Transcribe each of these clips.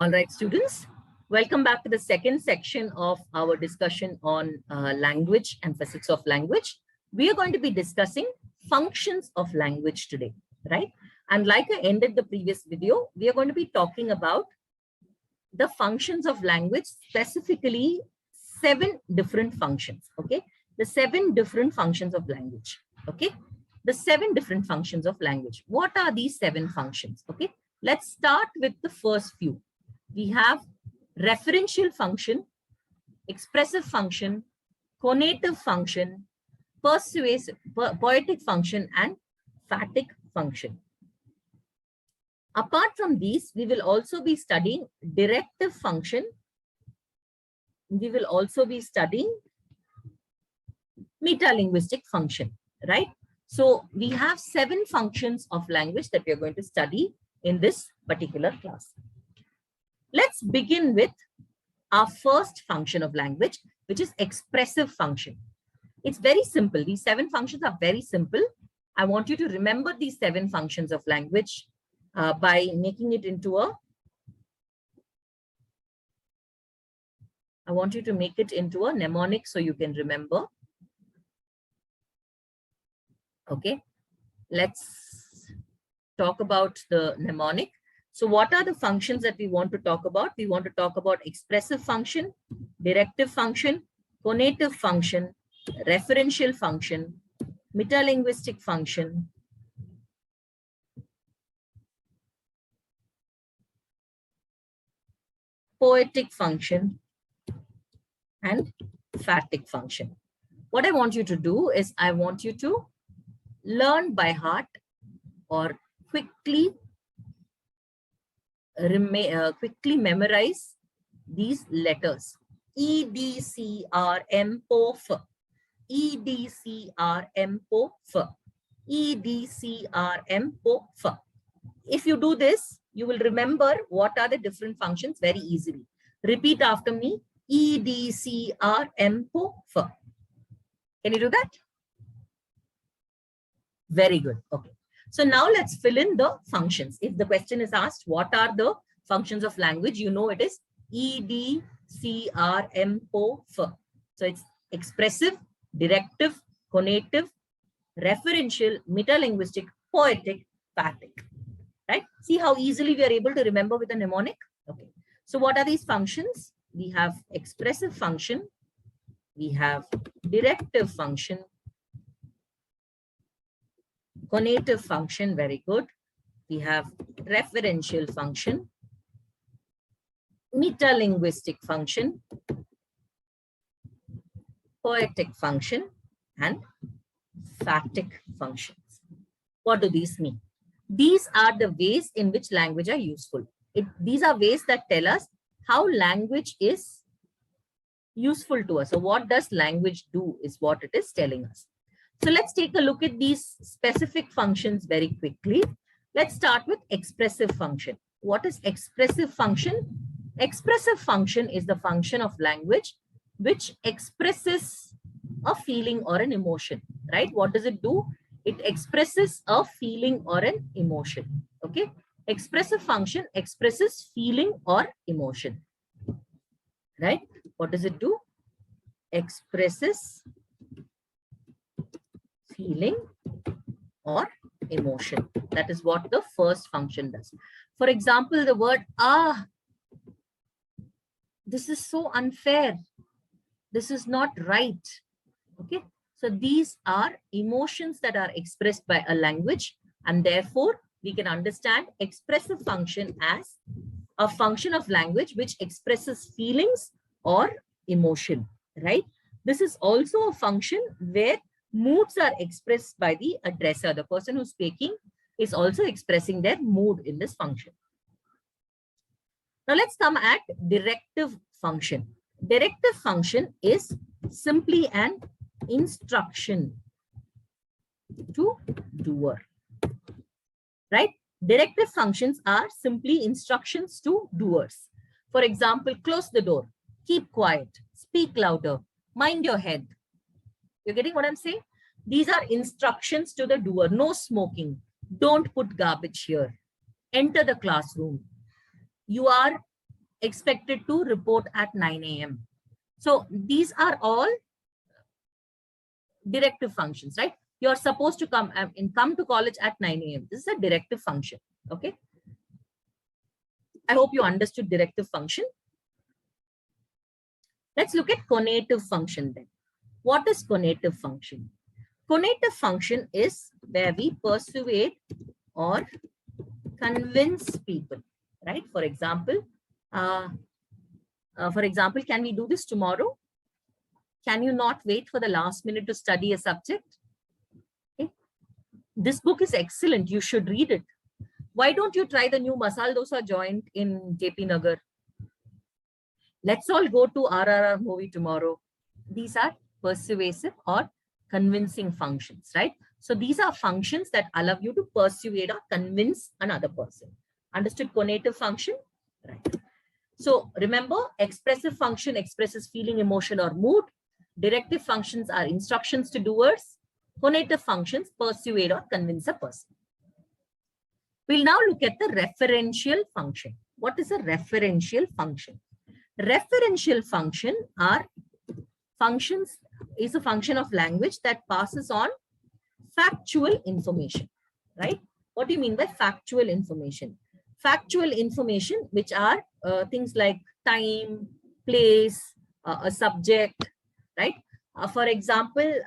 All right, students, welcome back to the second section of our discussion on language and physics of language. We are going to be discussing functions of language today, right? And like I ended the previous video, we are going to be talking about the functions of language, specifically 7 different functions, okay? The 7 different functions of language, okay? The 7 different functions of language. What are these 7 functions, okay? Let's start with the first few. We have referential function, expressive function, conative function, poetic function, and phatic function. Apart from these, we will also be studying directive function. We will also be studying metalinguistic function, right? So we have 7 functions of language that we are going to study in this particular class. Let's begin with our first function of language, which is expressive function. It's very simple. These 7 functions are very simple. I want you to remember these 7 functions of language by making it into a, I want you to make it into a mnemonic so you can remember. Okay, let's talk about the mnemonic. So what are the functions that we want to talk about? We want to talk about expressive function, directive function, conative function, referential function, metalinguistic function, poetic function, and phatic function. What I want you to do is I want you to learn by heart or quickly memorize these letters. E, D, C, R, M, P, F. E, D, C, R, M, P, F. E, D, C, R, M, P, F. If you do this, you will remember what are the different functions very easily. Repeat after me. E, D, C, R, M, P, F. Can you do that? Very good. Okay. So now let's fill in the functions. If the question is asked, what are the functions of language? You know it is E, D, C, R, M, P, F. So it's expressive, directive, conative, referential, metalinguistic, poetic, phatic. Right? See how easily we are able to remember with a mnemonic? Okay. So what are these functions? We have expressive function. We have directive function. Conative function, very good. We have referential function, metalinguistic function, poetic function, and phatic functions. What do these mean? These are the ways in which language are useful. These are ways that tell us how language is useful to us. So what does language do is what it is telling us. So let's take a look at these specific functions very quickly. Let's start with expressive function. What is expressive function? Expressive function is the function of language which expresses a feeling or an emotion, right? What does it do? It expresses a feeling or an emotion, okay? Expressive function expresses feeling or emotion, right? What does it do? Expresses feeling or emotion. That is what the first function does. For example, the word ah, this is so unfair. This is not right. Okay. So these are emotions that are expressed by a language, and therefore we can understand expressive function as a function of language which expresses feelings or emotion, right? This is also a function where moods are expressed by the addresser. The person who's speaking is also expressing their mood in this function. Now let's come at directive function. Directive function is simply an instruction to doer, right? Directive functions are simply instructions to doers. For example, close the door, keep quiet, speak louder, mind your head. You're getting what I'm saying? These are instructions to the doer. No smoking. Don't put garbage here. Enter the classroom. You are expected to report at 9 a.m. So these are all directive functions, right? You're supposed to come to college at 9 a.m. This is a directive function. Okay. I hope you understood directive function. Let's look at conative function then. What is conative function? Conative function is where we persuade or convince people, right? For example, can we do this tomorrow? Can you not wait for the last minute to study a subject? Okay. This book is excellent. You should read it. Why don't you try the new Masala Dosa joint in JP Nagar? Let's all go to RRR movie tomorrow. These are persuasive or convincing functions, right? So these are functions that allow you to persuade or convince another person. Understood conative function? Right. So remember, expressive function expresses feeling, emotion, or mood. Directive functions are instructions to doers. Conative functions persuade or convince a person. We'll now look at the referential function. What is a referential function? Referential function is a function of language that passes on factual information, right? What do you mean by factual information? Factual information, which are things like time, place, a subject, right? For example,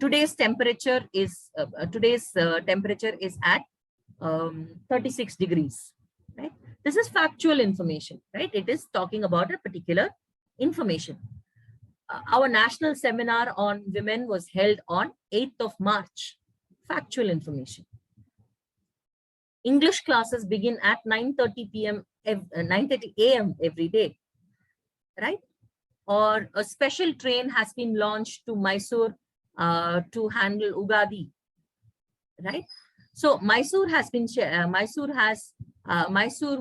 today's temperature is at 36 degrees, right? This is factual information, right? It is talking about a particular information. Our national seminar on women was held on 8th of March. Factual information. English classes begin at 9:30 p.m. 9:30 a.m. every day, right? Or a special train has been launched to Mysore to handle Ugadi, right? So Mysore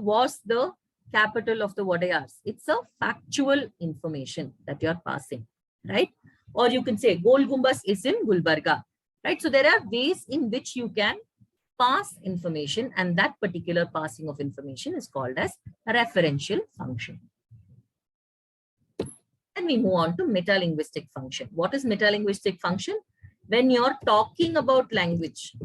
was the capital of the Wadayars. It's a factual information that you're passing, right? Or you can say Gol Gumbas is in Gulbarga, right? So there are ways in which you can pass information, and that particular passing of information is called as a referential function. And we move on to metalinguistic function. What is metalinguistic function? When you're talking about language,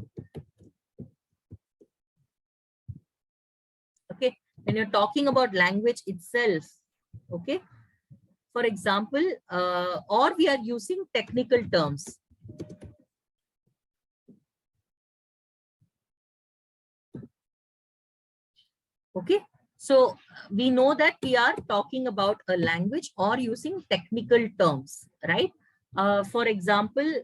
okay, when you're talking about language itself, okay, for example, or we are using technical terms. Okay, so we know that we are talking about a language or using technical terms, right? For example,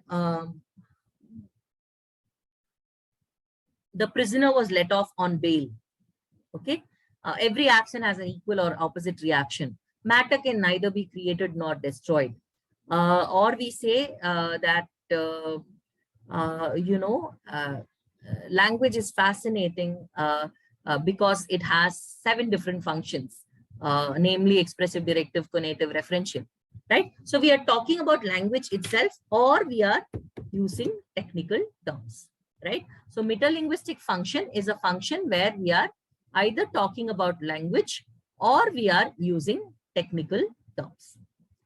the prisoner was let off on bail. Okay, every action has an equal or opposite reaction. Matter can neither be created nor destroyed. Or we say that, language is fascinating because it has 7 different functions, namely expressive, directive, conative, referential, right? So we are talking about language itself, or we are using technical terms, right? So metalinguistic function is a function where we are either talking about language or we are using technical terms.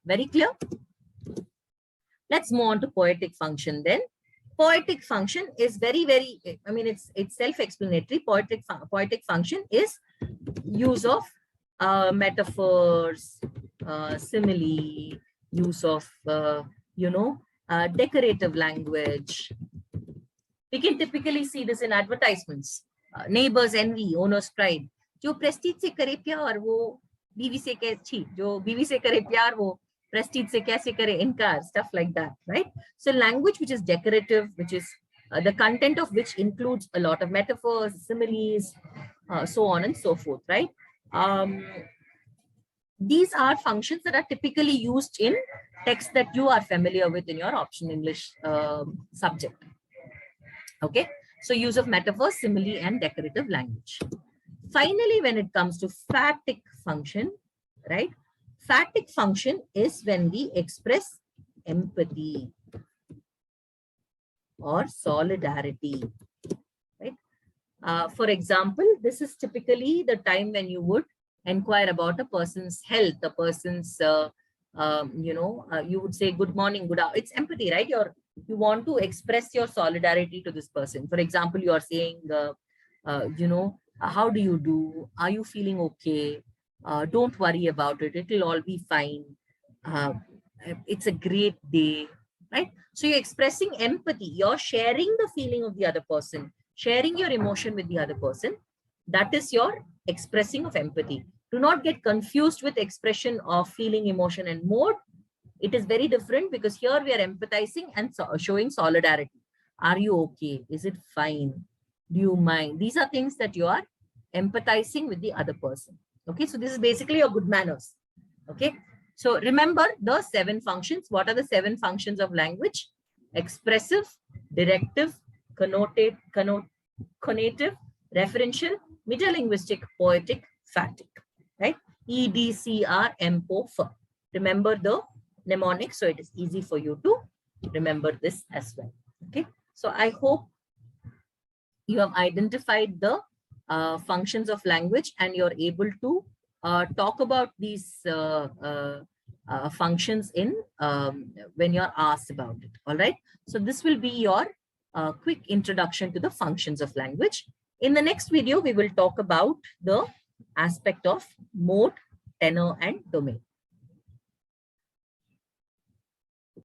Very clear? Let's move on to poetic function then. Poetic function is very, I mean, it's self-explanatory. Poetic function is use of metaphors, simile, use of, decorative language. We can typically see this in advertisements. Neighbors envy, owner's pride. जो prestige से करे प्यार वो बीवी से कैसी, जो बीवी से करे प्यार वो prestige से कैसे करे इनकार, stuff like that, right? So language which is decorative, which is the content of which includes a lot of metaphors, similes, so on and so forth, right? These are functions that are typically used in texts that you are familiar with in your option English subject. Okay, so use of metaphors, simile, and decorative language. Finally, when it comes to phatic function, right? Phatic function is when we express empathy or solidarity, right? For example, this is typically the time when you would inquire about a person's health, a person's, you would say good morning, it's empathy, right? You want to express your solidarity to this person. For example, you are saying, how do you do? Are you feeling okay? Don't worry about it. It'll all be fine. Uh, it's a great day, right? So you're expressing empathy. You're sharing the feeling of the other person, sharing your emotion with the other person. That is your expressing of empathy. Do not get confused with expression of feeling, emotion, and mode. It is very different, because here we are empathizing and showing solidarity. Are you okay? Is it fine? Do you mind? These are things that you are empathizing with the other person. Okay, so this is basically your good manners. Okay, so remember the 7 functions. What are the 7 functions of language? Expressive, directive, conative, referential, metalinguistic, poetic, phatic. Right? E, D, C, R, M, Po, F. Remember the mnemonic, so it is easy for you to remember this as well. Okay, so I hope you have identified the functions of language, and you're able to talk about these functions in when you're asked about it. All right, so this will be your quick introduction to the functions of language. In the next video, we will talk about the aspect of mode, tenor, and domain.